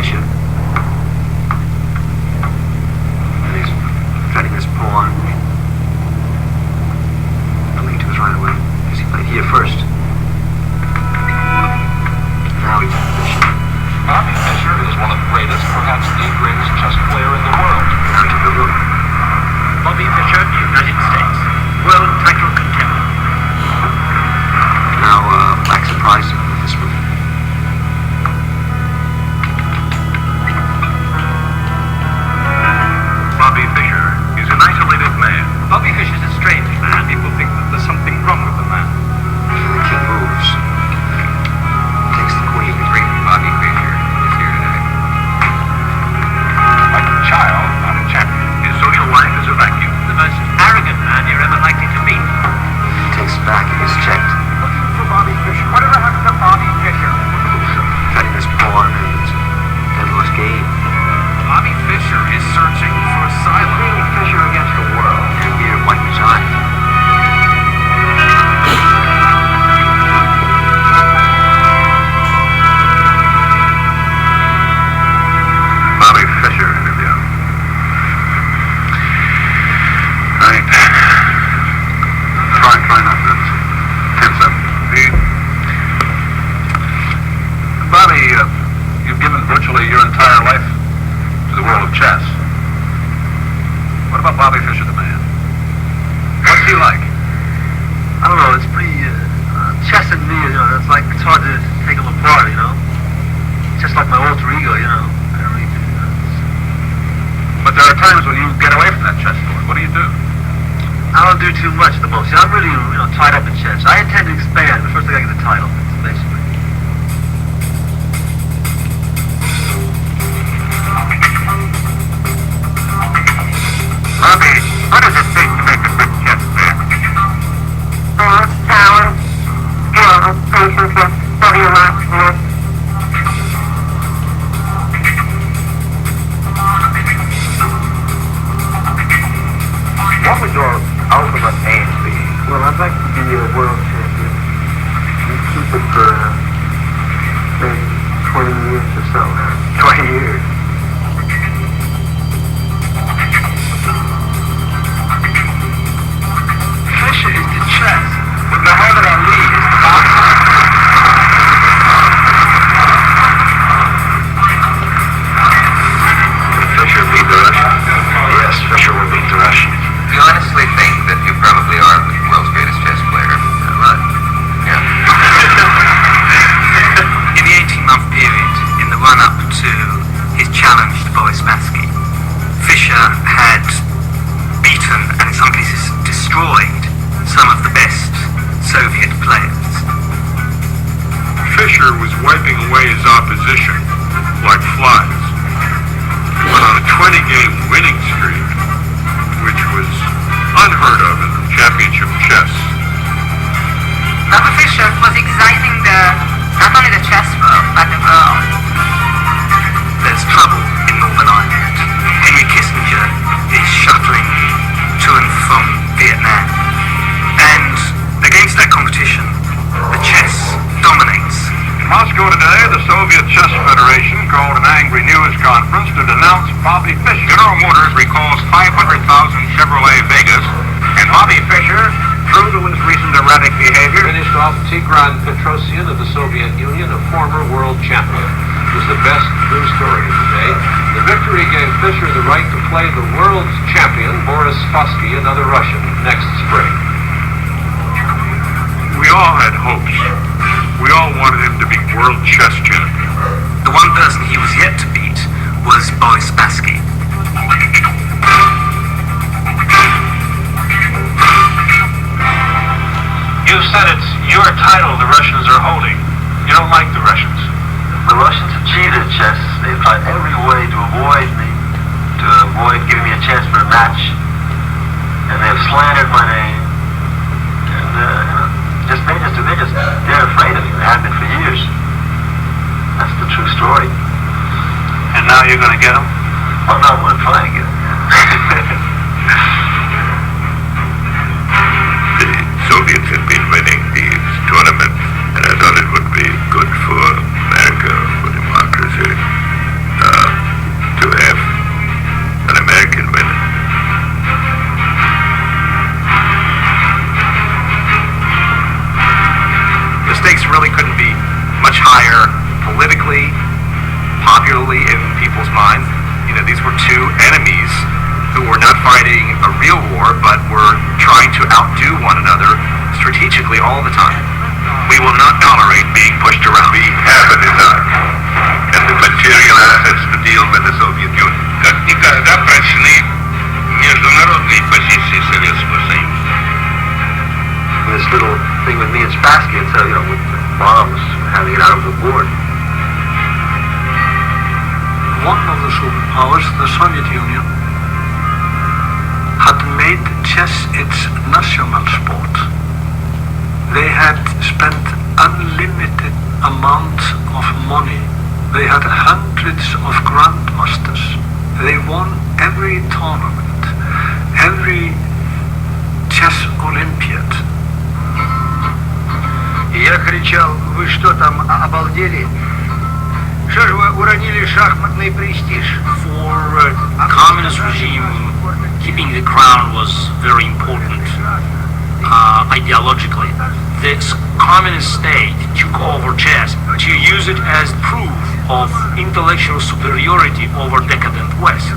Fischer. And he's treading this pawn. Believed he was right away, because he played here first. Now he's Fischer. Bobby Fischer is one of the greatest, perhaps the greatest chess player in the world. Now he's Lulu. Bobby Fischer, United States. World title contender. Now, Black surprised him with this move. Bobby Fischer is an isolated man. Bobby Fischer's a strange man. People think that there's something wrong with the man. The king moves. Takes the queen. The great Bobby Fischer is here today. Like a child, not a champion. His social life is a vacuum. The most arrogant man you're ever likely to meet. He takes back and is checked. Looking for Bobby Fischer. Whatever happened to Bobby Fischer? Cutting this pawn and endless game. Bobby Fischer is searching for asylum. Fischer against the world. And here, white resigned. Bobby Fischer interview. Right. Try not to tense up. Bobby, you've given virtually your entire life to the world of chess. What about Bobby Fischer, the man? What's he like? I don't know, it's pretty, chess and me, it's hard to take them apart, It's just like my alter ego, I don't really do that. But there are times when you get away from that chessboard. What do you do? I don't do too much at the most. I'm really, tied up in chess. I intend to expand, but first I gotta get the title, basically. Bobby, what does it take to make a good chess player? Power, skill, patience, study a lot, What would your ultimate aim be? Well, I'd like to be a world champion and keep it for, say, 20 years or so. 20 years. Fischer is the chess. But Muhammad Ali is the boxer. Fischer beat the Russian? Yes, Fischer will beat the Russian. You honestly think that you probably are the world's greatest chess player? Right. Yeah. In the 18-month period, in the run-up to his challenge to Boris Spassky, Fischer had beaten and in some cases destroyed some of the best Soviet players. Fischer was wiping away his opposition like flies. He went on a 20-game winning streak, which was unheard of in championship chess. Bobby Fischer was exciting not only the chess world, but the world. There's trouble in Northern Ireland. Henry Kissinger is shuttling to and from Vietnam. And against that competition, the chess dominates. In Moscow today, the Soviet Chess Federation called an angry news conference to denounce Bobby Fischer. General Motors recalls 500,000 Chevrolet Vegas, and Bobby Fischer, true to his recent erratic behavior, Finished off Tigran Petrosian of the Soviet Union, a former world champion. It was the best news story of the day. The victory gave Fischer the right to play the world's champion, Boris Spassky, another Russian, next spring. we all had hopes. We all wanted him to be world chess champion. The one person he was yet to beat was Boris Spassky. You said it's your title the Russians are holding. You don't like the Russians. The Russians have cheated at chess. They've tried every way to avoid me, to avoid giving me a chance for a match. And they've slandered my name. And they're afraid of me. They have been for years. That's the true story. And now you're going to get them? I'm not going to try and get them. The Soviets have been winning these tournaments, and I thought it would be good for America, for democracy. fighting a real war, but were trying to outdo one another strategically all the time. We will not tolerate being pushed around. We have a design and the material assets to deal with the Soviet Union. Как никогда прочны международные позиции Советского Союза. This little thing with me and Spassky, it's with the bombs, having it out of the board. One of the superpowers, the Soviet Union, had made chess its national sport. They had spent unlimited amounts of money. They had hundreds of grandmasters. They won every tournament, every chess Olympiad. Я кричал: вы что там, обалдели? Что же вы уронили шахматный престиж? For a communist regime, keeping the crown was very important ideologically. This communist state took over chess to use it as proof of intellectual superiority over decadent West.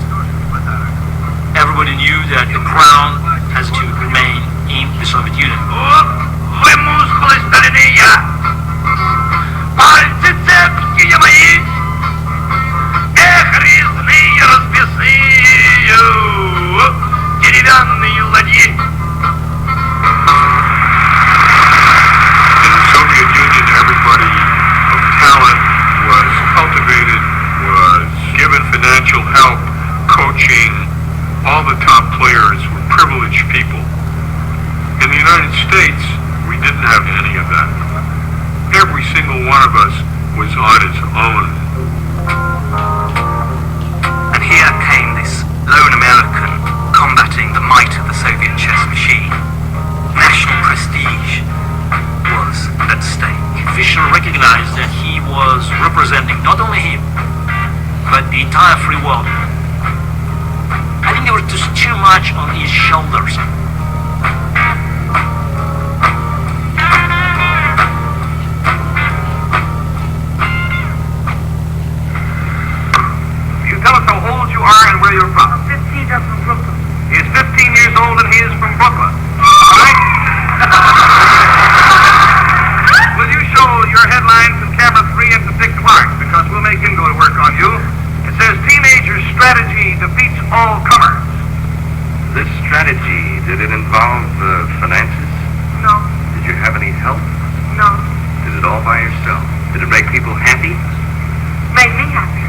Everybody knew that the crown has to remain in the Soviet Union. Вы мускулы стальные, пальцы цепкие мои, эх, резные, расписные, деревянные ладьи. In the Soviet Union, everybody of talent was cultivated, was given financial help, coaching. All the top players were privileged people. In the United States, we didn't have any of that. Every single one of us was on his own. And here came this lone American combating the might of the Soviet chess machine. National prestige was at stake. Fischer recognized that he was representing not only him, but the entire free world. I think there was just too much on his shoulders. And where you're from? 15, I'm from Brooklyn. He's 15 years old and he is from Brooklyn. All right? Will you show your headlines from camera 3 and to Dick Clark, because we'll make him go to work on you. It says, teenager strategy defeats all comers. This strategy, did it involve finances? No, Did you have any help? no. Did it all by yourself? Did it make people happy? Made me happy.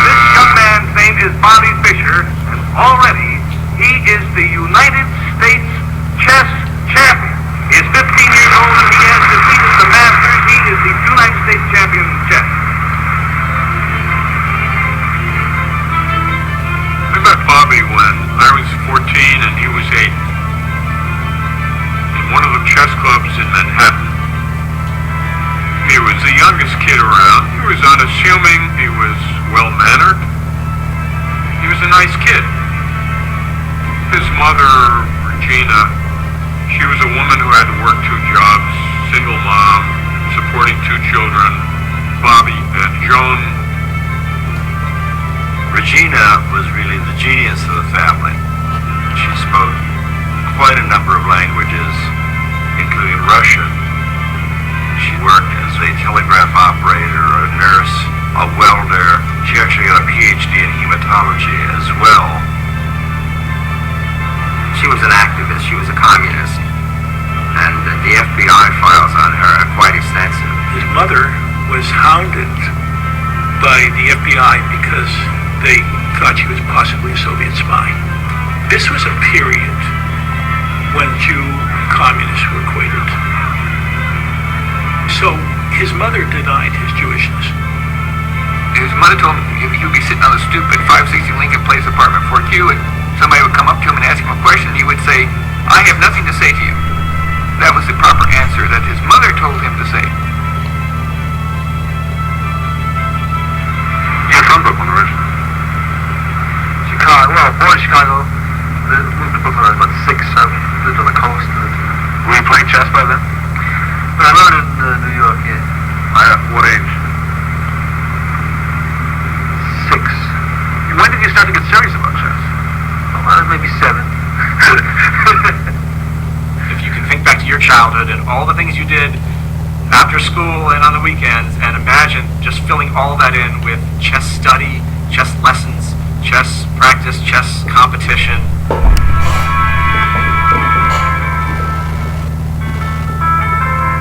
This young man's name is Bobby Fischer, and already he is the United States chess champion. He is 15 years old and he has defeated the Masters. He is the United States champion in chess. I met Bobby when I was 14 and he was 8. In one of the chess clubs in Manhattan. He was the youngest kid around. He was unassuming. He was well-mannered. He was a nice kid. His mother, Regina, she was a woman who had to work 2 jobs, single mom, supporting 2 children, Bobby and Joan. Regina was really the genius of the family. She spoke quite a number of languages, including Russian. She worked as a telegraph operator, a nurse, a welder. She actually got a PhD in hematology as well. She was an activist. She was a communist. And the FBI files on her are quite extensive. His mother was hounded by the FBI because they thought she was possibly a Soviet spy. This was a period when Jew communists were equated. So his mother denied his Jewishness. His mother told him if he would be sitting on the stoop at 560 Lincoln Place, apartment 4Q, and somebody would come up to him and ask him a question, he would say, "I have nothing to say to you." That was the proper answer that his mother told him to say. You're from Brooklyn originally? Chicago, well, born in Chicago. Moved to Brooklyn when I was about 6, 7. Lived on the coast. Were you playing chess by then? But I learned in New York, yeah. At what age? 6. When did you start to get serious about it? all the things you did after school and on the weekends, and imagine just filling all that in with chess study, chess lessons, chess practice, chess competition.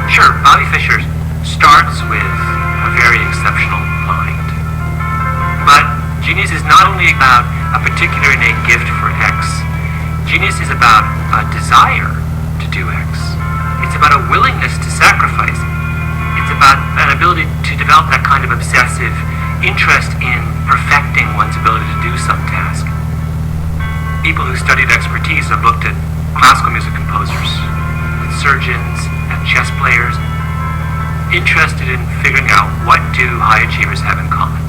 Sure, Bobby Fischer starts with a very exceptional mind. But genius is not only about a particular innate gift for X. Genius is about a desire to do X. It's about a willingness to sacrifice. It's about an ability to develop that kind of obsessive interest in perfecting one's ability to do some task. People who studied expertise have looked at classical music composers, surgeons, and chess players, interested in figuring out what do high achievers have in common.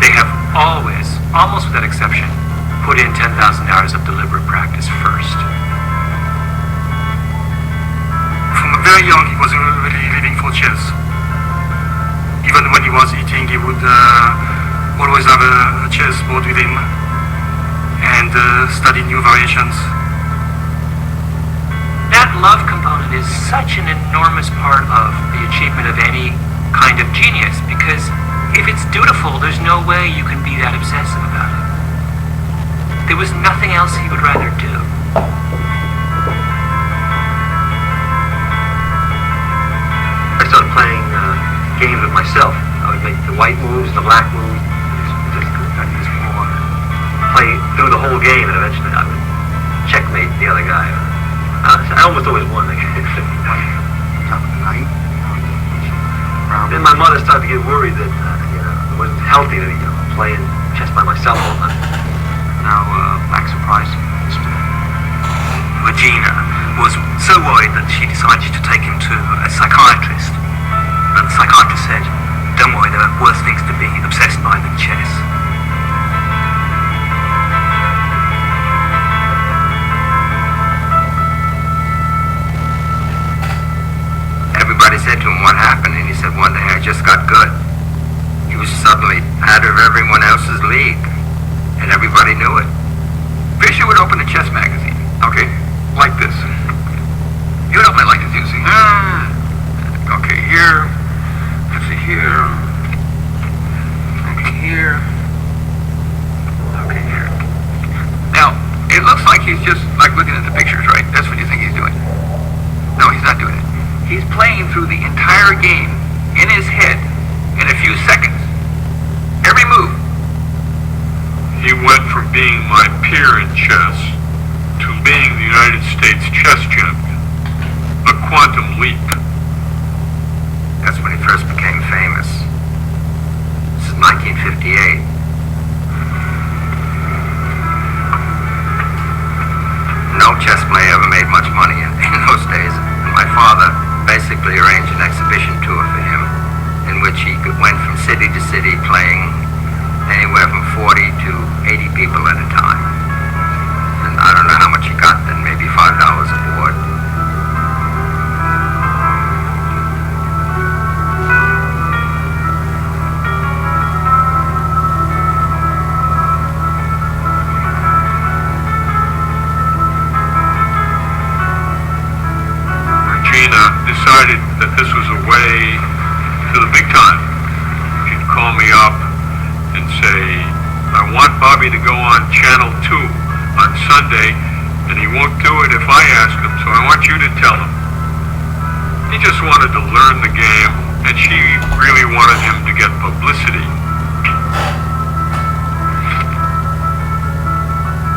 They have always, almost without exception, put in 10,000 hours of deliberate practice first. From very young, he was really living for chess. Even when he was eating, he would always have a chess board with him and study new variations. That love component is such an enormous part of the achievement of any kind of genius, because if it's dutiful, there's no way you can be that obsessive about it. There was nothing else he would rather do. I started playing games with myself. I would make the white moves, the black moves, just play through the whole game, and eventually I would checkmate the other guy. I almost always won the game. Then my mother started to get worried that it wasn't healthy to be playing chess by myself all the time. Now, black surprise. Regina was so worried that she decided to take him to a psychiatrist. But the psychiatrist said, "Don't worry, there are worse things to be obsessed by than chess." Everybody said to him, "What happened?" And he said, "One day I just got good." He was suddenly out of everyone else's league, and everybody knew it. Fischer would open a chess magazine, okay, like this. He would open it like this, you see. Okay, here, let's see, here, okay, here, okay, here. Now, it looks like he's just like looking at the pictures, right? That's what you think he's doing. No, he's not doing it. He's playing through the entire game in his head in a few seconds. Every move. He went from being my peer in chess to being the United States chess champion. A quantum leap. That's when he first became famous. This is 1958. No chess player ever made much money in those days. And my father basically arranged an exhibition tour for him in which he went from city to city playing anywhere from 40 to 80 people at a time. And I don't know how much he got then, maybe $5 a board. Regina decided that this was a way to the big time. She'd call me up and say, "I want Bobby to go on Channel 2 on Sunday, and he won't do it if I ask him, so I want you to tell him." He just wanted to learn the game, and she really wanted him to get publicity.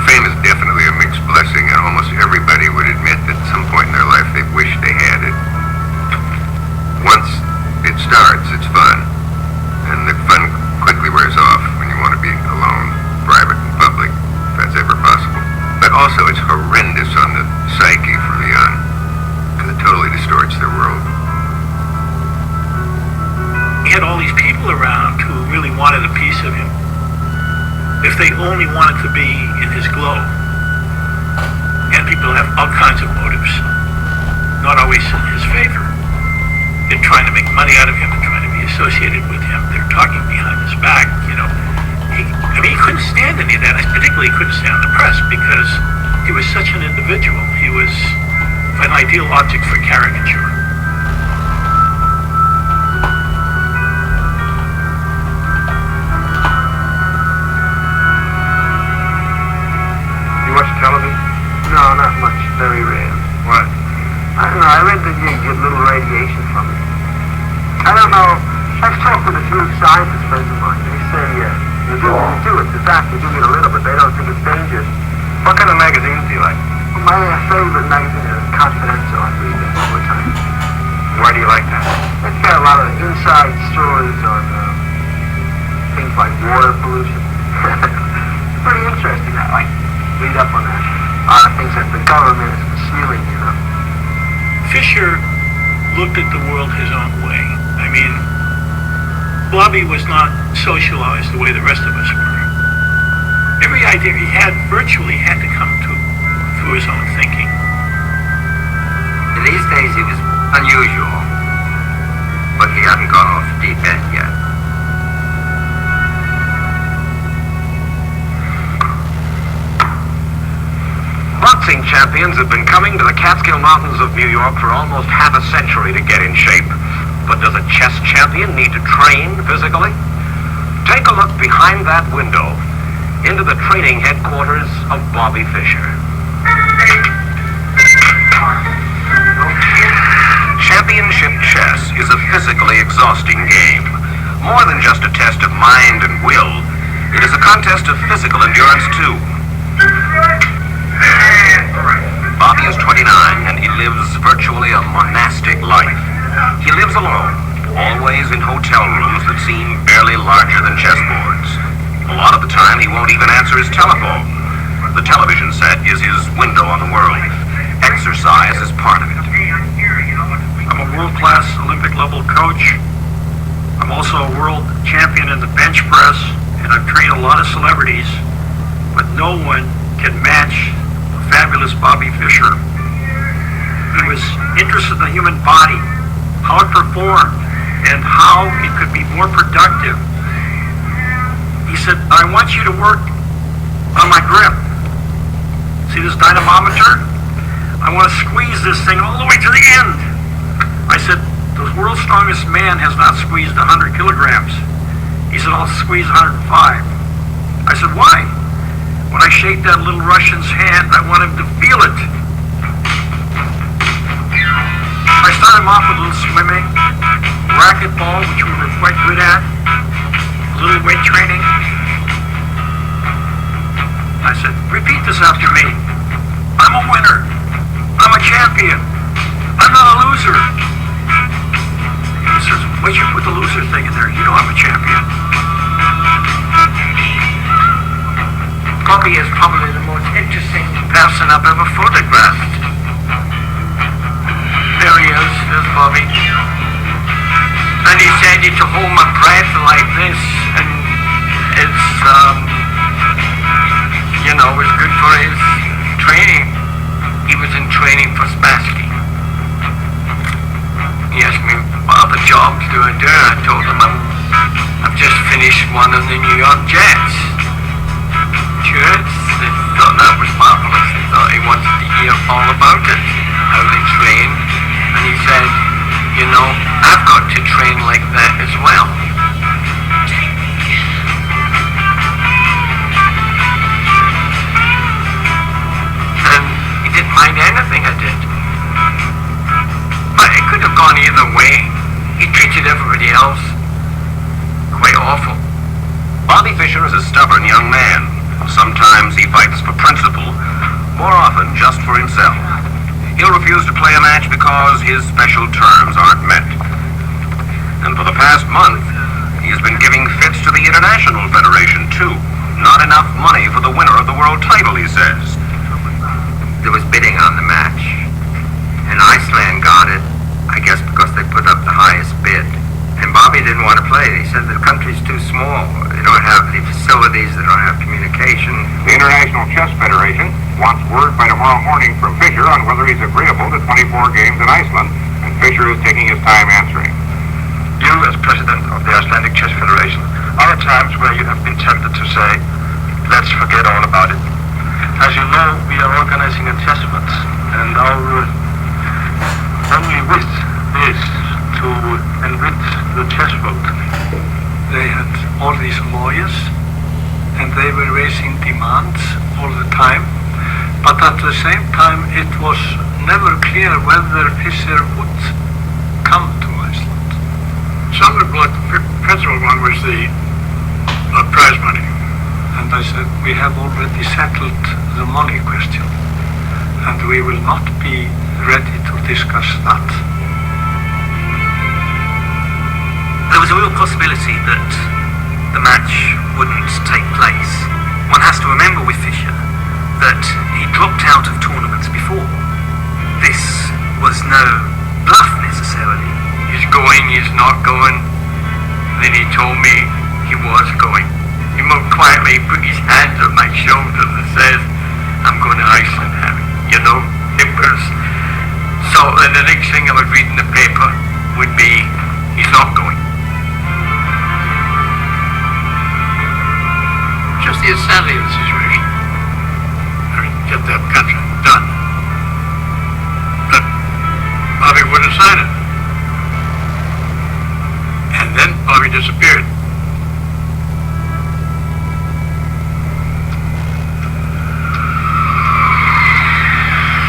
Fame is definitely a mixed blessing, and almost everybody would admit that at some point in their life they wish they had it. Once it starts, it's fun, and the fun quickly wears off when you want to be alone, private and public, if that's ever possible. But also it's horrendous on the psyche for the young, because it totally distorts their world. He had all these people around who really wanted a piece of him. If they only wanted to be in his glow. And people have all kinds of motives, not always in his favor. They're trying to make money out of him, they're trying to be associated with him, they're talking behind his back, he couldn't stand any of that. Particularly, he couldn't stand the press because he was such an individual. He was an ideal object for caricature. You watch television? No, not much. Very rare. What? I don't know. I read that you get little radiation from it. I don't know. I've talked with a few scientist friends of mine. They say, you do. It's a fact. You do get a little, but they don't think it's dangerous. What kind of magazines do you like? Well, my favorite magazine is Confidential. I read that all the time. Why do you like that? It's got a lot of inside stories on things like water pollution. It's pretty interesting. I like read up on that. A lot of things that the government is concealing, you know. Fisher looked at the world his own way. I mean, Bobby was not socialized the way the rest of us were. Every idea he had virtually had to come through his own thinking. In these days he was unusual, but he hadn't gone off the deep end yet. Boxing champions have been coming to the Catskill Mountains of New York for almost half a century to get in shape. But does a chess champion need to train physically? Take a look behind that window into the training headquarters of Bobby Fischer. Championship chess is a physically exhausting game. More than just a test of mind and will, it is a contest of physical endurance too. Bobby is 29 and he lives virtually a monastic life. He lives alone, always in hotel rooms that seem barely larger than chessboards. A lot of the time he won't even answer his telephone. The television set is his window on the world. Exercise is part of it. I'm a world-class Olympic-level coach. I'm also a world champion in the bench press, and I've trained a lot of celebrities, but no one can match the fabulous Bobby Fischer. He was interested in the human body, how it performed, and how it could be more productive. He said, I want you to work on my grip. See this dynamometer? I want to squeeze this thing all the way to the end. I said, the world's strongest man has not squeezed 100 kilograms. He said, I'll squeeze 105. I said, why? When I shake that little Russian's hand, I want him to feel it. I started him off with a little swimming, racquetball, which we were quite good at, a little weight training. I said, repeat this after me. I'm a winner. I'm a champion. I'm not a loser. He says, why'd you put the loser thing in there? You know I'm a champion. Bobby is probably the most interesting person I've ever photographed. There he is, there's Bobby. And he said to hold my breath like this, and it's, it's good for his training. He was in training for Spassky. He asked me what other jobs do I do. I told him I've just finished one of the New York Jets. Sure, they thought that was marvelous. They thought he wanted to hear all about it, how they train. And he said, I've got to train like that as well. And he didn't mind anything I did. But it could have gone either way. He treated everybody else quite awful. Bobby Fischer is a stubborn young man. Sometimes he fights for principle, more often just for himself. He'll refuse to play a match because his special terms aren't met. And for the past month, he's been giving fits to the International Federation, too. Not enough money for the winner of the world title, he says. There was bidding on the match, and Iceland got it, I guess because they put up the highest bid. And Bobby didn't want to play. He said the country's too small. They don't have the facilities, they don't have communication. The International Chess Federation wants word by tomorrow morning from Fischer on whether he's agreeable to 24 games in Iceland, and Fischer is taking his time answering. You, as president of the Icelandic Chess Federation, are at times where you have been tempted to say, let's forget all about it. As you know, we are organizing a chess event, and our only wish is to enrich the chess vote. They had all these lawyers, and they were raising demands all the time. But at the same time, it was never clear whether Fischer would come to Iceland. Something like the principal one was the prize money. And I said, we have already settled the money question, and we will not be ready to discuss that. There was a real possibility that the match wouldn't take place. One has to remember with Fischer that he dropped out of tournaments before. This was no bluff necessarily. He's going, he's not going. Then he told me he was going. He moved quietly, put his hands on my shoulders and says, I'm going to Iceland, Harry. You know, it was... So, and the next thing I would read in the paper would be, he's not going. Just the insanity of the situation. I mean, get that contract done. But Bobby wouldn't sign it. And then Bobby disappeared.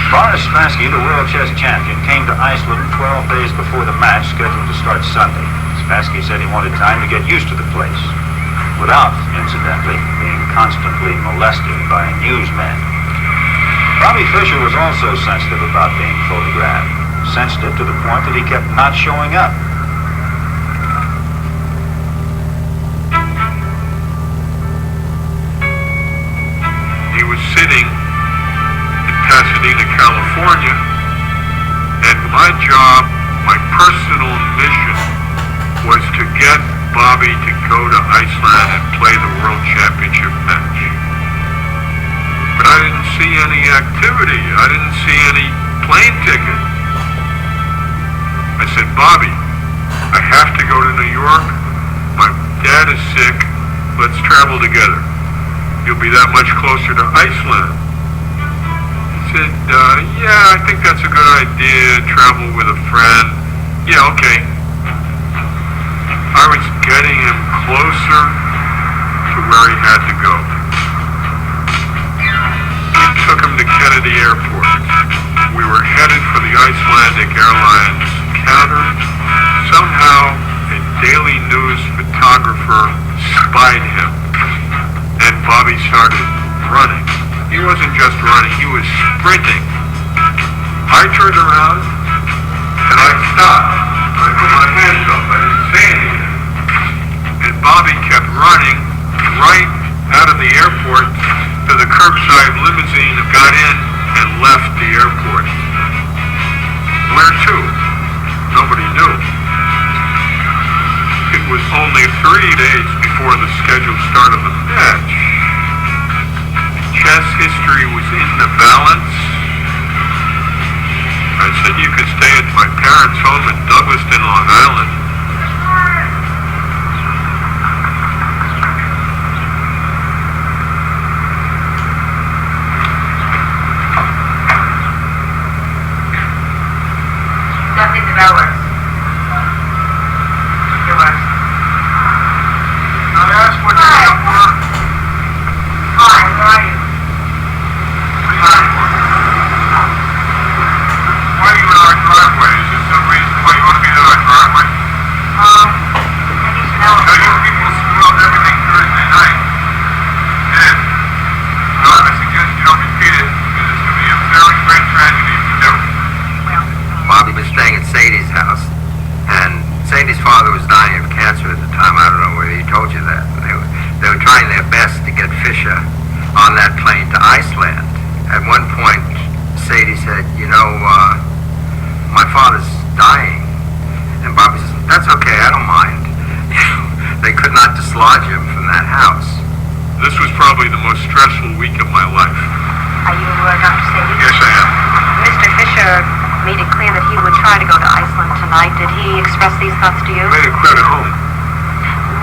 Boris Spassky, the world chess champion, came to Iceland 12 days before the match scheduled to start Sunday. Spassky said he wanted time to get used to the place, without, incidentally, being constantly molested by a newsman. Bobby Fischer was also sensitive about being photographed, sensitive to the point that he kept not showing up. He was sitting in Pasadena, California, and my job, my personal mission, was to get Bobby to go to Iceland and play the World Championship match. But I didn't see any activity. I didn't see any plane ticket. I said, Bobby, I have to go to New York. My dad is sick. Let's travel together. You'll be that much closer to Iceland. He said, yeah, I think that's a good idea. Travel with a friend. Yeah, okay. I was getting him closer to where he had to go. I took him to Kennedy Airport. We were headed for the Icelandic Airlines counter. Somehow, a Daily News photographer spied him, and Bobby started running. He wasn't just running, he was sprinting. I turned around, and I stopped. I put my hands up, I didn't say anything. And Bobby kept running right out of the airport to the curbside limousine that got in and left the airport. Where to? Nobody knew. It was only 3 days before the scheduled start of the match. Chess history was in the balance. I said you could stay at my parents' home in Douglaston, Long Island. Nothing develops. It works. I asked what you're up for. Hi, where are you? Why are you in our driveway? Is there some reason why you want to be in our driveway? I need to know. Now you people screw up everything Thursday night. Did. No, I suggest you don't repeat it, because it's going to be a very great tragedy if you do. Bobby was staying at Sadie's house, and Sadie's father was dying of cancer at the time. I don't know whether he told you that. They were trying their best to get Fischer on that plane to Iceland. At one point, Sadie said, you know, my father's dying. And Bobby says, that's okay, I don't mind. They could not dislodge him from that house. This was probably the most stressful week of my life. Are you Dr. Sadie? Yes, I am. Mr. Fischer made it clear that he would try to go to Iceland tonight. Did he express these thoughts to you? I made it clear to whom?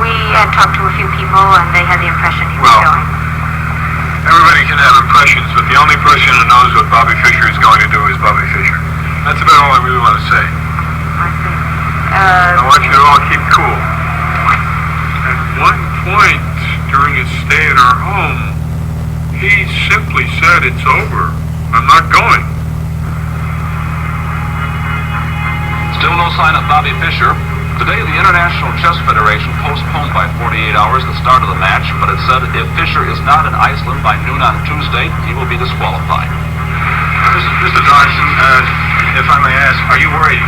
We had talked to a few people, and they had the impression he was Well, going. Everybody can have impressions, but the only person who knows what Bobby Fischer is going to do is Bobby Fischer. That's about all I really want to say. I see. I want you to all keep cool. At one point during his stay at our home, he simply said, "It's over. I'm not going." Still no sign of Bobby Fischer. Today, the International Chess Federation postponed by 48 hours the start of the match, but it said if Fischer is not in Iceland by noon on Tuesday, he will be disqualified. Mr. Dodson, if I may ask, are you worried?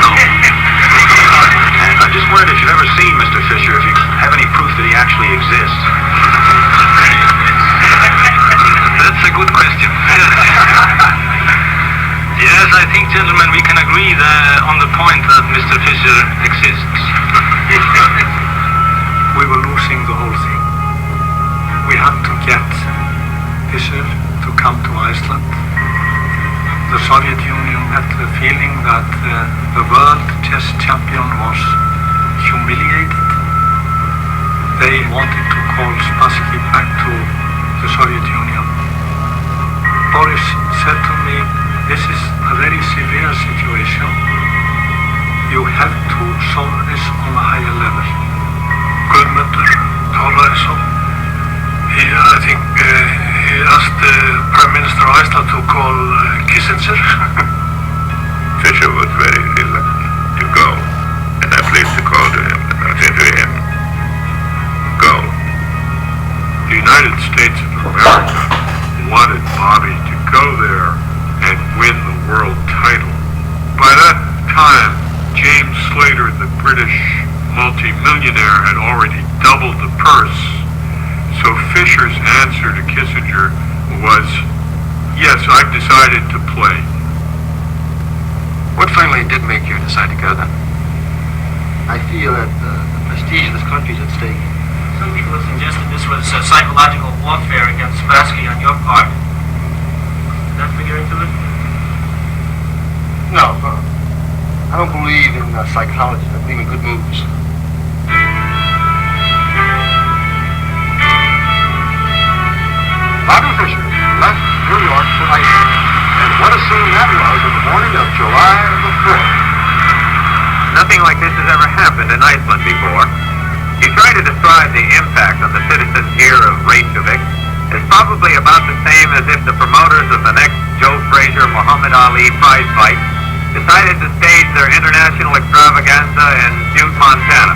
No. And I just wondered if you've ever seen Mr. Fischer, if you have any proof that he actually exists. That's a good question. Yes, I think, gentlemen, we can agree on the point that Mr. Fischer exists. We were losing the whole thing. We had to get Fischer to come to Iceland. The Soviet Union had the feeling that the world chess champion was humiliated. They wanted to call Spassky back to the Soviet Union. Boris said to me, "This is a very severe situation. You have to solve this on a higher level." Guðmundur Þórarinsson, I think he asked the Prime Minister of Iceland to call Kissinger. Fischer was very reluctant to go, and I placed a call to him, and I said to him, "Go." The United States of America wanted Bobby to go there and win the world title. By that time, James Slater, the British multi-millionaire, had already doubled the purse. So Fischer's answer to Kissinger was, "Yes, I've decided to play." What finally did make you decide to go then? I feel that the prestige of this country is at stake. Some people have suggested this was psychological warfare against Spassky on your part. Does that figure into it? No, I don't believe in psychology. I believe in good moves. Bobby Fischer left New York for Iceland, and what a scene that was on the morning of July the 4th. Nothing like this has ever happened in Iceland before. You try to describe the impact on the citizens here of Reykjavik is probably about the same as if the promoters of the next Joe Frazier Muhammad Ali prize fight decided to stage their international extravaganza in Butte, Montana.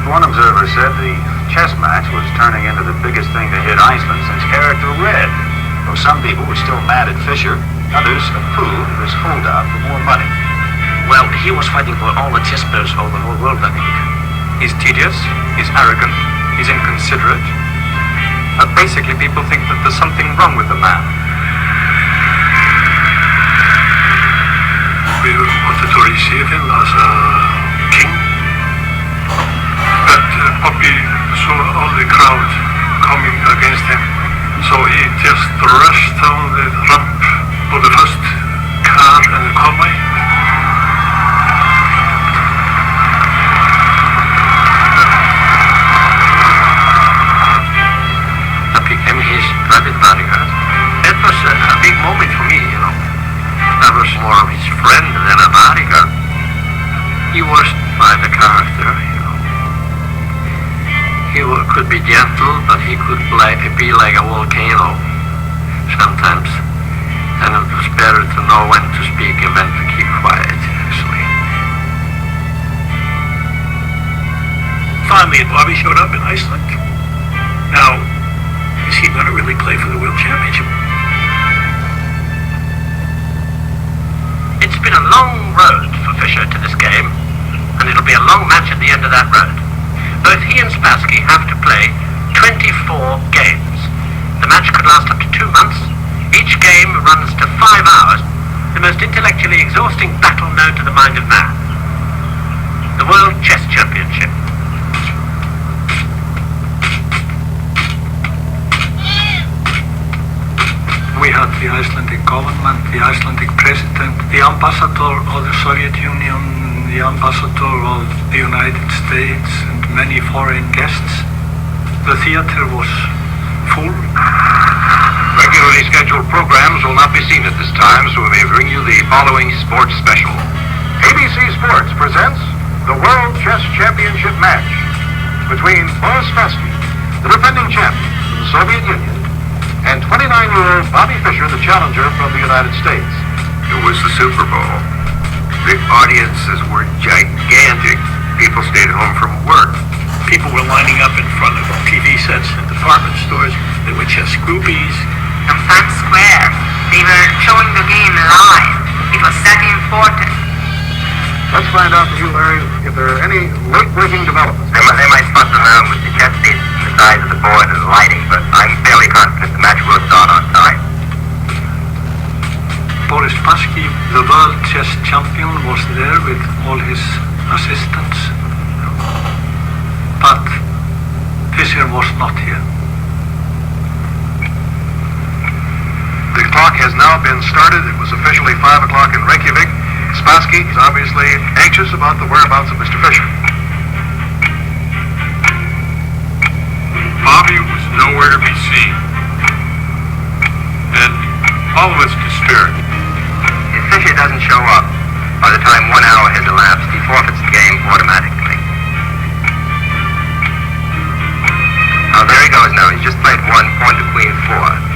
One observer said the chess match was turning into the biggest thing to hit Iceland since Character Red. Though some people were still mad at Fischer, others approved of his holdout for more money. Well, he was fighting for all the chess players over the whole world, I think. He's tedious, he's arrogant, he's inconsiderate. Basically, people think that there's something wrong with the man. We wanted to receive him as a king, but Bobby saw all the crowd coming against him, so he just rushed down the ramp for the first car and the convoy. Became his private bodyguard. It was a big moment for me, you know. I was more of his friend than a bodyguard. He was quite a character, you know. He could be gentle, but he could be like a volcano sometimes. And it was better to know when to speak and when to keep quiet, actually. Finally, Bobby showed up in Iceland. Now, is he going to really play for the World Championship? It's been a long road for Fischer to this game, and it'll be a long match at the end of that road. Both he and Spassky have to play 24 games. The match could last up to 2 months. Each game runs to 5 hours, the most intellectually exhausting battle known to the mind of man. The World Chess Championship. We had the Icelandic government, the Icelandic president, the ambassador of the Soviet Union, the ambassador of the United States, and many foreign guests. The theater was full. Regular regularly scheduled programs will not be seen at this time, so we may bring you the following sports special. ABC Sports presents the World Chess Championship match between Boris Spassky, the defending champion from the Soviet Union, and 29-year-old Bobby Fischer, the challenger from the United States. It was the Super Bowl. The audiences were gigantic. People stayed home from work. People were lining up in front of TV sets in department stores. There were chess groupies. From Times Square, they were showing the game live. It was that important. Let's find out from you, Larry, if there are any late-breaking developments. They might fuss around with the chess pieces and the size of the board and the lighting, but I'm fairly confident the match will start on time. Boris Spassky, the world chess champion, was there with all his assistants. But Fischer was not here. The clock has now been started. It was officially 5 o'clock in Reykjavik. Spassky is obviously anxious about the whereabouts of Mr. Fischer. Bobby was nowhere to be seen. And all of us despaired. If Fischer doesn't show up, by the time 1 hour has elapsed, he forfeits the game automatically. Oh, there he goes now. He's just played one pawn to queen 4.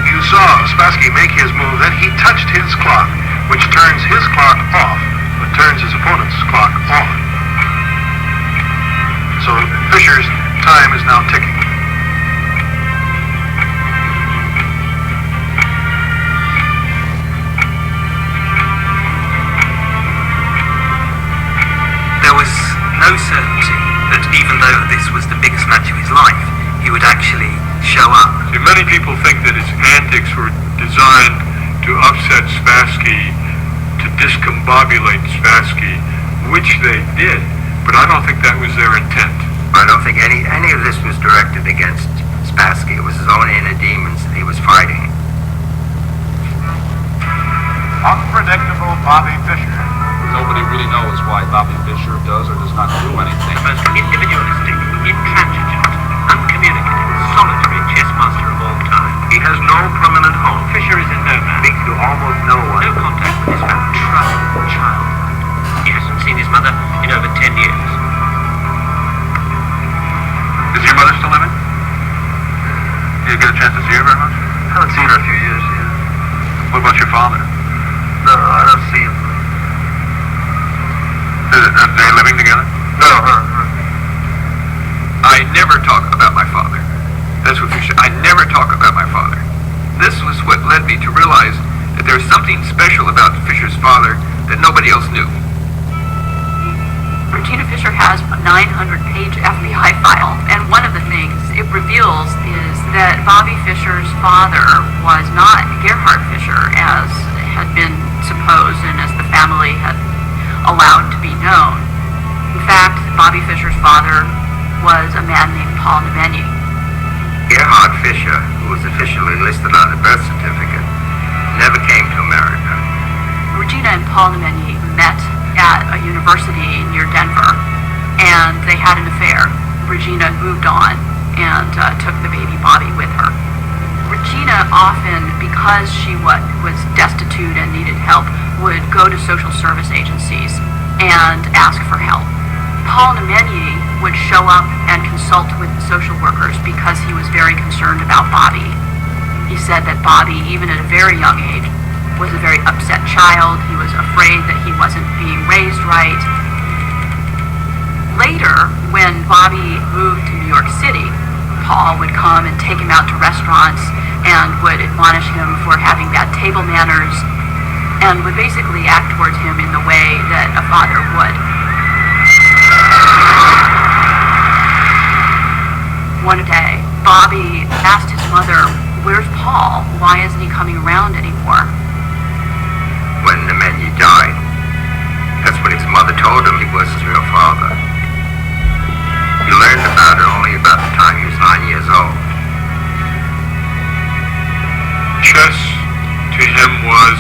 You saw Spassky make his move, then he touched his clock, which turns his clock off, but turns his opponent's clock on. So Fischer's time is now ticking. There was no certainty that even though this was the biggest match of his life, he would actually show up. See, many people think that his antics were designed to upset Spassky, to discombobulate Spassky, which they did, but I don't think that was their intent. I don't think any of this was directed against Spassky. It was his own inner demons that he was fighting. Unpredictable Bobby Fischer. Nobody really knows why Bobby Fischer does or does not do anything. The most individualistic, intransigent, uncommunicative, solitary chess master of all time. He has no permanent home. Fischer is a nomad. Speaks to almost no one. No contact with his family. Troubled child. He hasn't seen his mother in over 10 years. Is your mother still living? Do you get a chance to see her very much? I haven't seen her in a few years. What about your father? No, I don't see him. Are they living together? No, I never talk about my father. That's what Fischer. I never talk about my father. This was what led me to realize that there was something special about Fischer's father that nobody else knew. Regina Fischer has a 900-page FBI file, and one of the things it reveals is that Bobby Fischer's father was not Gerhard Fischer, as had been supposed and as the family had allowed to be known. In fact, Bobby Fischer's father was a man named Paul Nemeny. Gerhard Fischer, who was officially listed on the birth certificate, never came to America. Regina and Paul Nemeny met at a university near Denver, and they had an affair. Regina moved on and took the baby Bobby with her. Regina often, because she was destitute and needed help, would go to social service agencies and ask for help. Paul Nemeny would show up and consult with the social workers because he was very concerned about Bobby. He said that Bobby, even at a very young age, was a very upset child. He was afraid that he wasn't being raised right. Later, when Bobby moved to New York City, Paul would come and take him out to restaurants and would admonish him for having bad table manners and would basically act towards him in the way that a father would. One day, Bobby asked his mother, "Where's Paul? Why isn't he coming around anymore?" When Nemeny died, that's when his mother told him he was his real father. He learned about it only about the time he was 9 years old. Chess to him was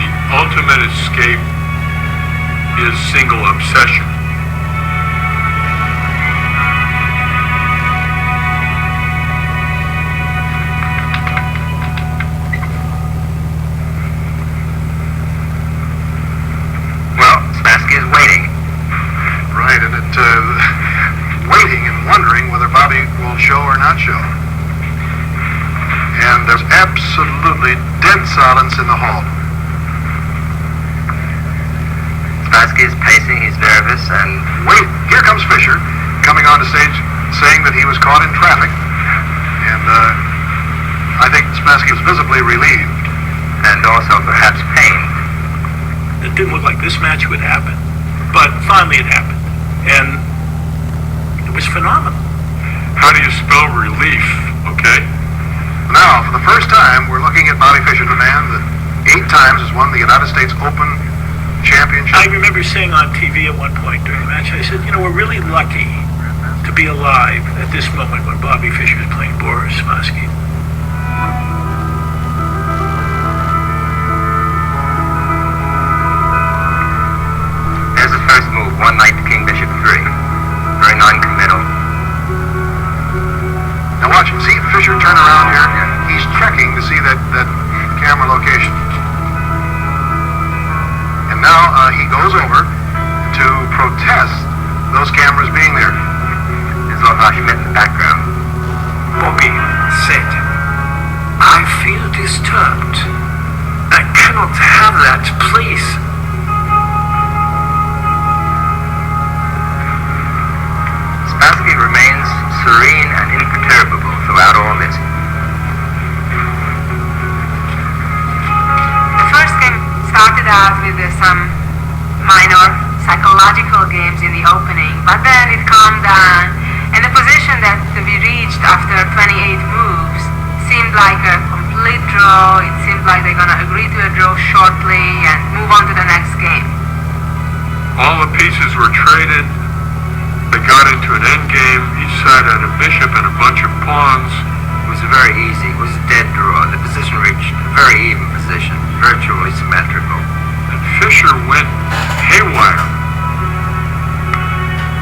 the ultimate escape, his single obsession. absolutely dead silence in the hall. Spassky is pacing, he's nervous, and... Wait, here comes Fisher, coming onto stage saying that he was caught in traffic. And I think Spassky was visibly relieved. And also perhaps pained. It didn't look like this match would happen. But finally it happened. And it was phenomenal. How do you spell relief, okay? Now, for the first time, we're looking at Bobby Fischer, the man that 8 times has won the United States Open Championship. I remember saying on TV at one point during the match, I said, we're really lucky to be alive at this moment when Bobby Fischer is playing Boris Spassky. There's the first move, 1 knight to King Bishop 3. Very non-committal. Now watch him. See Fischer turn around here. He's checking to see that camera location. And now he goes over to protest those cameras being there. There's Lothar Schmidt in the background. Bobby said, I feel disturbed. I cannot have that, please. Spassky remains serene and imperturbable throughout all this. The first game started out with some minor psychological games in the opening, but then it calmed down, and the position that we reached after 28 moves seemed like a complete draw. It seemed like they're going to agree to a draw shortly and move on to the next game. All the pieces were traded. They got into an endgame. Each side had a bishop and a bunch of pawns. It was very easy. It was a dead draw. The position reached a very even position, virtually symmetrical. And Fischer went haywire.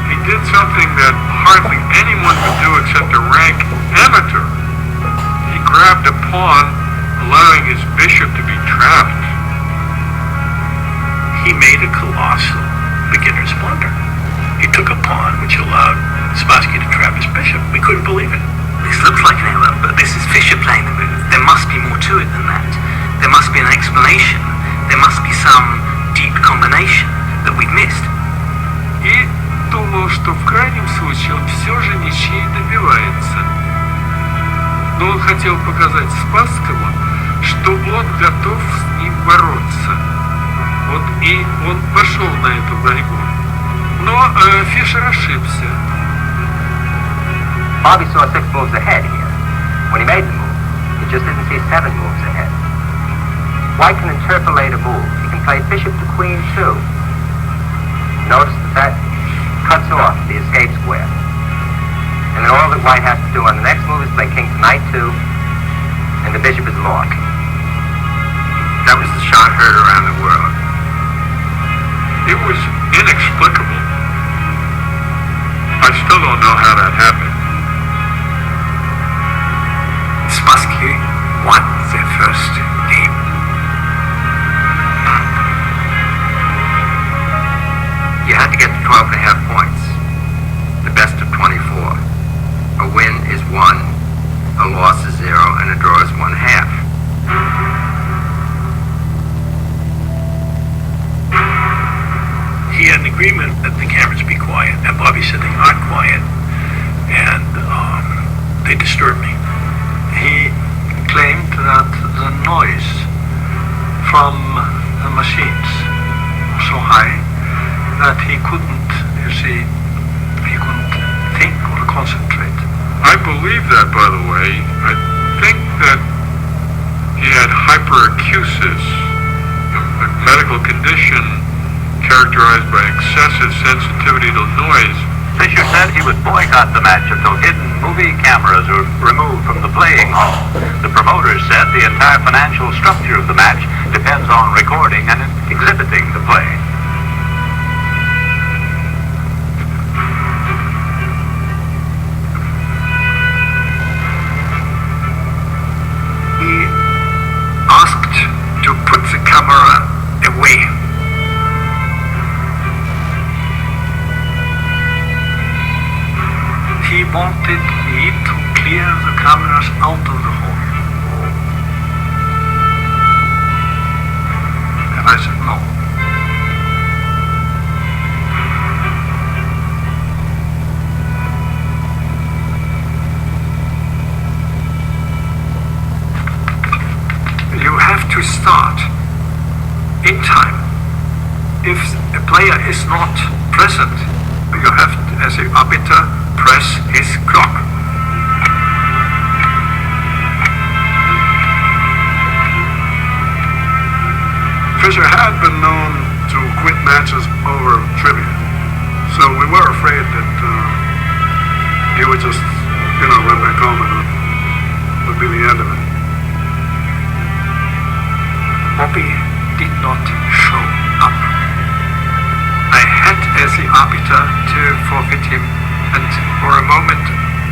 He did something that hardly anyone would do except a rank amateur. He grabbed a pawn, allowing his bishop to be trapped. He made a colossal beginner's blunder. He took a pawn, which allowed Spassky to trap his bishop. We couldn't believe it. This looks like an error, but this is Fischer playing the move. There must be more to it than that. There must be an explanation. There must be some deep combination that we've missed. И думал, что в крайнем случае он все же ничьей добивается. Но он хотел показать Спасскому, что он готов с ним бороться. Вот и он пошел на эту борьбу. Но Fischer ошибся. Bobby saw 6 moves ahead here. When he made the move, he just didn't see 7 moves ahead. White can interpolate a move. He can play bishop to queen 2. Notice that cuts off the escape square. And then all that White has to do on the next move is play king to knight 2, and the bishop is lost. That was the shot heard around the world. It was inexplicable. I still don't know how that happened. Spassky won their first game. You had to get to 12.5 points. The best of 24. A win is 1, a loss is 0, and a draw is 1/2. He had an agreement that the cameras be quiet, and Bobby said they aren't quiet, and they disturbed me. He claimed that the noise from the machines was so high that he couldn't, he couldn't think or concentrate. I believe that, by the way. I think that he had hyperacusis, a medical condition characterized by excessive sensitivity to noise. Fischer said he would boycott the match until hidden movie cameras were removed from the playing hall. The promoters said the entire financial structure of the match depends on recording and exhibiting the play. He asked to put the camera away. He wanted me to clear the cameras out of the hall. if a player is not present, you have, as the arbiter, press his clock. Fisher had been known to quit matches over trivia, so we were afraid that he would just, run back home and it would be the end of it. Bobby did not show up. I had, as the arbiter, to forfeit him, and for a moment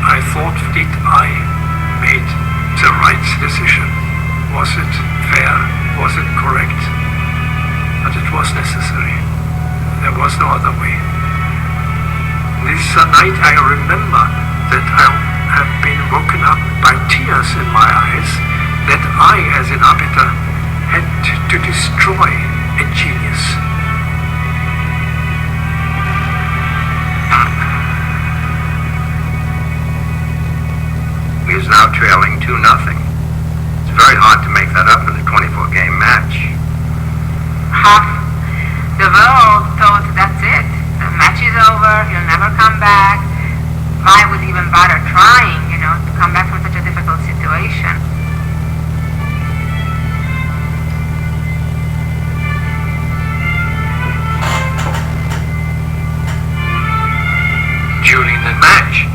I thought, did I made the right decision? Was it fair? Was it correct? But it was necessary. There was no other way. This night I remember that I have been woken up by tears in my eyes, that I, as an arbiter, had to destroy a genius. He is now trailing 2-0. It's very hard to make that up in a 24-game match. Half the world thought that's it. The match is over, he'll never come back. Why would even bother trying, to come back from such a difficult situation? During the match,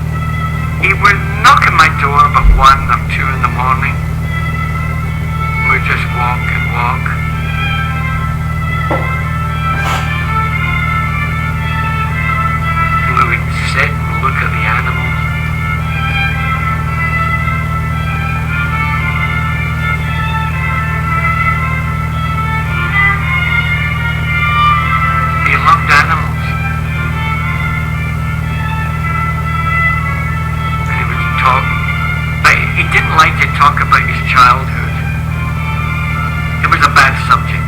he would knock at my door about 1 or 2 in the morning. We'd just walk and walk. We would sit and look at the animals. He loved animals. And he would talk, but he didn't like to talk about his childhood. It was a bad subject.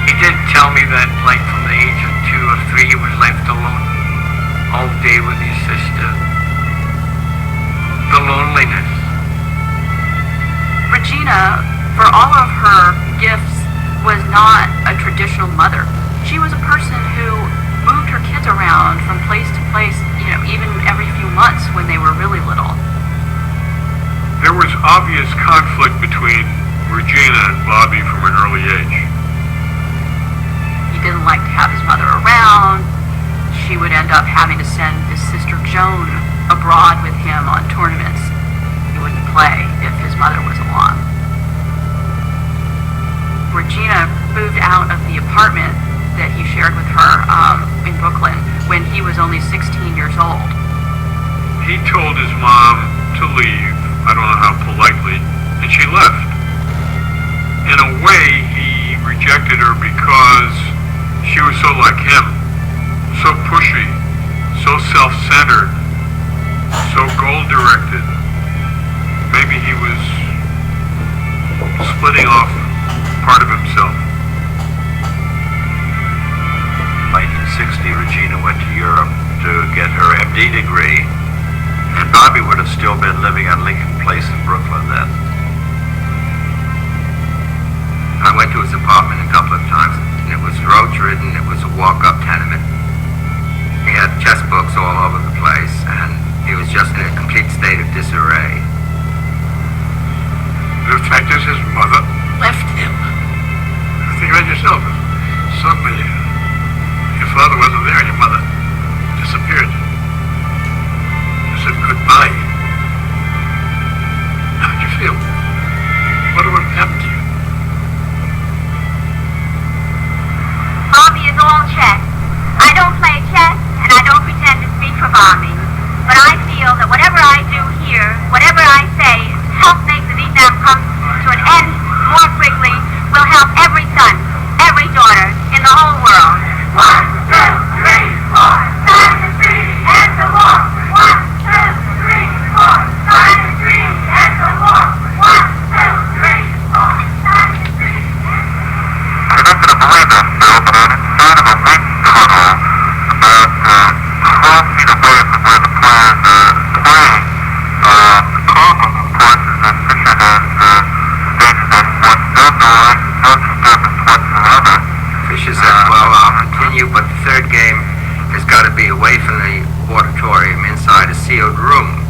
He did tell me that, from the age of 2 or 3, he was left alone all day with his sister. The loneliness. Regina, for all of her gifts, was not a traditional mother. She was a person who moved her kids around from place to place, even every few months when they were really little. There was obvious conflict between Regina and Bobby from an early age. He didn't like to have his mother around. She would end up having to send his sister Joan abroad with him on tournaments. He wouldn't play if his mother was along. Regina moved out of the apartment that he shared with her in Brooklyn when he was only 16 years old. He told his mom to leave, I don't know how politely, and she left. In a way, he rejected her because she was so like him, so pushy, so self-centered, so goal-directed. Maybe he was splitting off part of himself. In 1960, Regina went to Europe to get her MD degree, and Bobby would have still been living on Lincoln Place in Brooklyn then. I went to his apartment a couple of times, and it was roach-ridden. It was a walk-up tenement. He had chess books all over the place, and he was just in a complete state of disarray. The fact is, his mother left him. Think about yourself. Suddenly, your father wasn't there, and your mother disappeared. You said goodbye. How did you feel? What would have happened to you? Bobby is all chess. I don't play chess, and I don't pretend to speak for Bobby. But I feel that whatever I do here, whatever I say, help make the Vietnam come to an end more quickly, will help every son, every daughter in the whole world. 1, 2, 3, 4, sign the treaty, end the war. 1, 2, 3, 4, sign the treaty, end the war. 1, 2, 3, 4, sign the treaty. I'm not going to believe this, Bill, but I'm inside of a big tunnel about 12 feet away from where the players are playing. The problem, of course, is that Fisher has stated that what does the right, no step whatsoever. Fisher said, well, I'll continue, but the third game has got to be away from the auditorium inside a sealed room.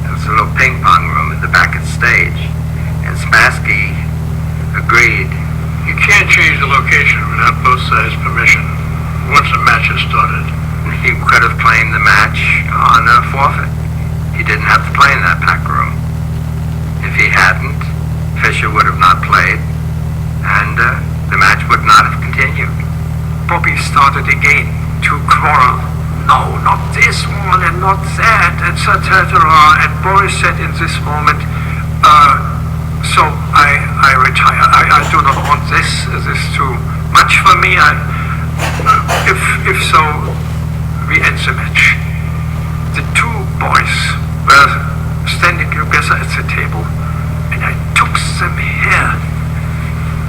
It's a little ping pong room at the back of the stage. And Spassky agreed. You can't change the location without both sides' permission once the match has started. He could have claimed the match on a forfeit. He didn't have to play in that packed room. If he hadn't, Fisher would have not played, and the match would not have continued. Bobby started again to quarrel. No, not this one and not that, etc. And Boris said in this moment, so I retire. I do not want this. This is too much for me. If so, we end the match. The two boys were standing together at the table, and I took them here.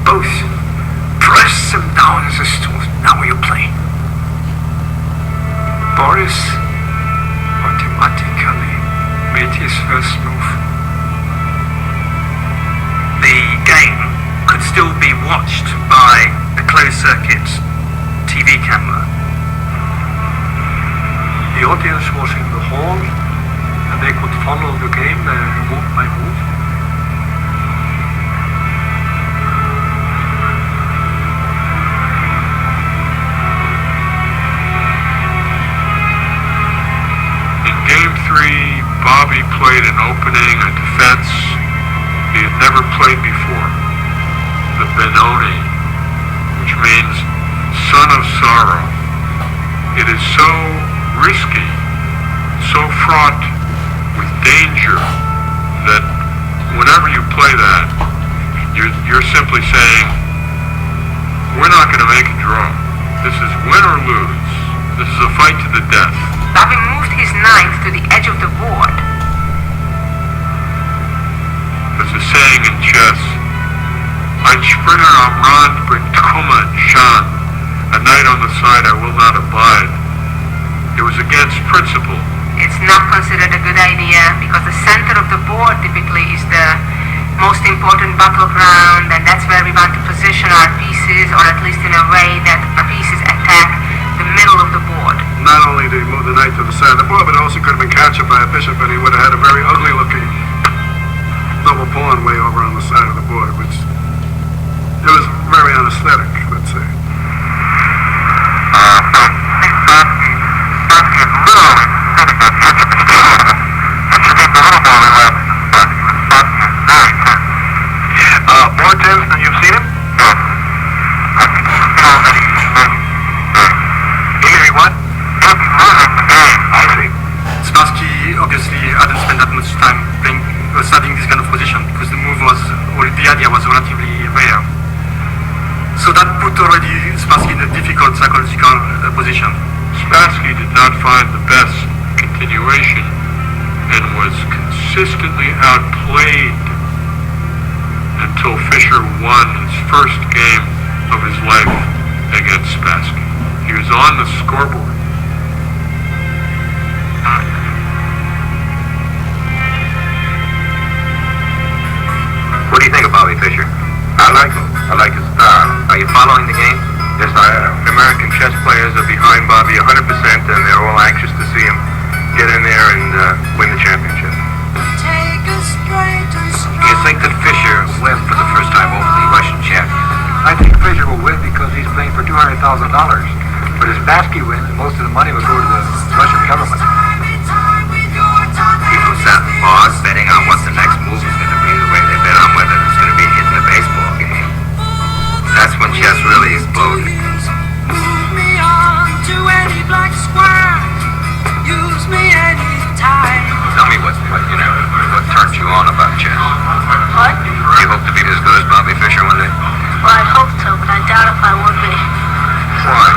Both pressed them down on the stool. Now you play. Boris automatically made his first move. The game could still be watched by a closed-circuit TV camera. The audience was in the hall, and they could follow the game move by move. In Game 3, Bobby played an opening, a defense he had never played before, the Benoni, which means son of sorrow. It is so risky, so fraught with danger, that whenever you play that, you're simply saying, we're not going to make a draw. This is win or lose. This is a fight to the death. Bobby moved his knight to the edge of the board. There's a saying in chess, Ein Springer am Rand bringt Kummer and Schaden. A knight on the side I will not abide. It was against principle. It's not considered a good idea because the center of the board typically is the most important battleground, and that's where we want to position our pieces, or at least in a way that our pieces attack the middle of the board. Not only did he move the knight to the side of the board, but it also could have been captured by a bishop, and he would have had a very ugly looking double pawn way over on the side of the board, which it was very unaesthetic, let's say. Bortins, you've seen him? What? I see. Spassky obviously hadn't spent that much time studying this kind of position because the move was, or the idea was relatively rare. So that put already Spassky in a difficult psychological position. Spassky did not find the best continuation and was consistently outplayed until Fischer won his first game of his life against Spassky. He was on the scoreboard. What do you think of Bobby Fischer? I like him. I like his style. Are you following the game? Yes, I am. American chess players are behind Bobby 100%, and they're all anxious to see him get in there and win the championship. Do you think that Fischer will win for the first time over the Russian champion? I think Fischer will win because he's playing for $200,000. But if Spassky wins, most of the money will go to the Russian government. People sat in bars betting on what the next move is going to be, the way they bet on whether it's going to be hit in a baseball game. That's when chess really exploded. Tell me what turns you on about chess. What? You hope to be as good as Bobby Fischer one day? Well, I hope so, but I doubt if I would be. Why?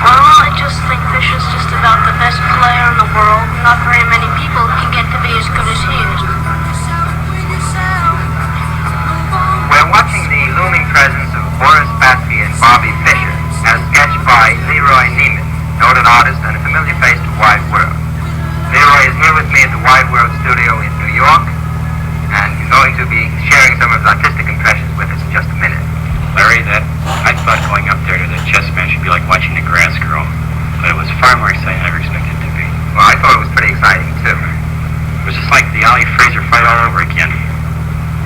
Well, I just think Fisher's just about the best player in the world. Not very many people can get to be as good as he is. We're watching the looming presence of Boris Spassky and Bobby Fischer, as sketched by Leroy Neiman, noted artist and a familiar face to Wide World. Leroy is here with me at the Wide World studio in New York, and he's going to be sharing some of his artistic impressions with us in just a minute. Larry, thought going up there to the chess match would be like watching the grass grow, but it was far more exciting than I ever expected it to be. Well, I thought it was pretty exciting, too. It was just like the Ali Fraser fight all over again.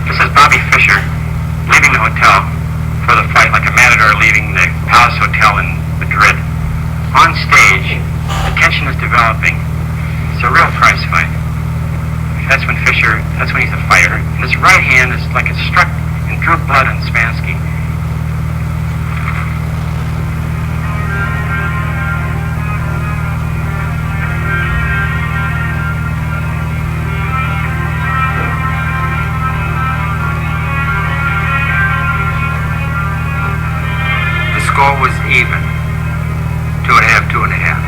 This is Bobby Fischer leaving the hotel for the fight, like a matador leaving the Palace Hotel in Madrid. On stage, the tension is developing. It's a real prize fight. That's when he's a fighter. And his right hand is like it struck and drew blood on Spassky. The score was even. 2.5, 2.5.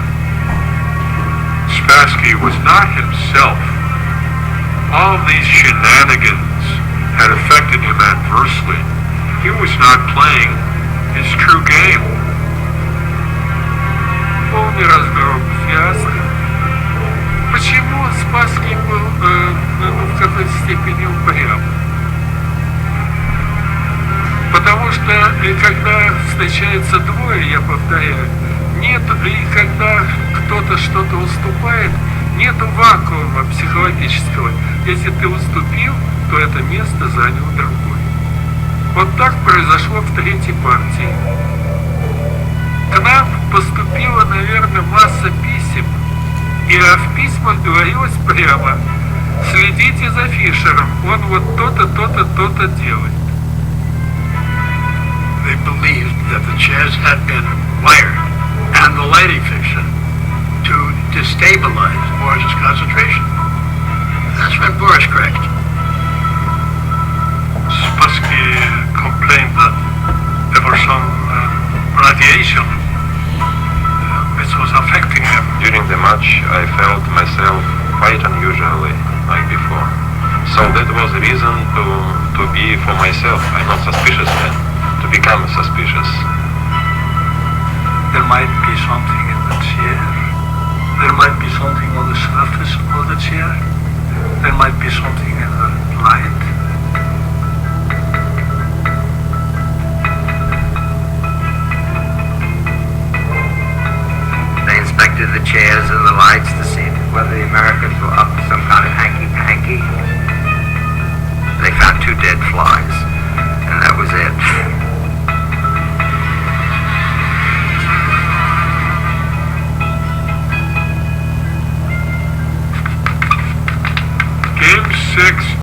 Spassky was not himself. All these shenanigans had affected him adversely. He was not playing his true game. Полный разгром фиаско. Почему Спасский был в какой-то степени упрям? Потому что когда встречаются двое, я повторяю, нет, и когда кто-то что-то уступает, нет вакуума психологического. Если ты уступил, то это место занял другой. Вот так произошло в третьей партии. К нам поступила, наверное, масса писем, и в письмах говорилось прямо: следите за Фишером, он вот то-то, то-то, то-то делает. They believed that the chess had been wired and the lighting fixture to destabilize Boris's concentration. That's when Boris cracked. Spassky complained that there was some radiation which was affecting him. During the match, I felt myself quite unusually, like before. So that was the reason to be for myself. I'm not suspicious man, to become suspicious. There might be something in the chair. There might be something on the surface of the chair. There might be something in the light. They inspected the chairs and the lights to see whether the Americans were up to some kind of hanky-panky. They found 2 dead flies.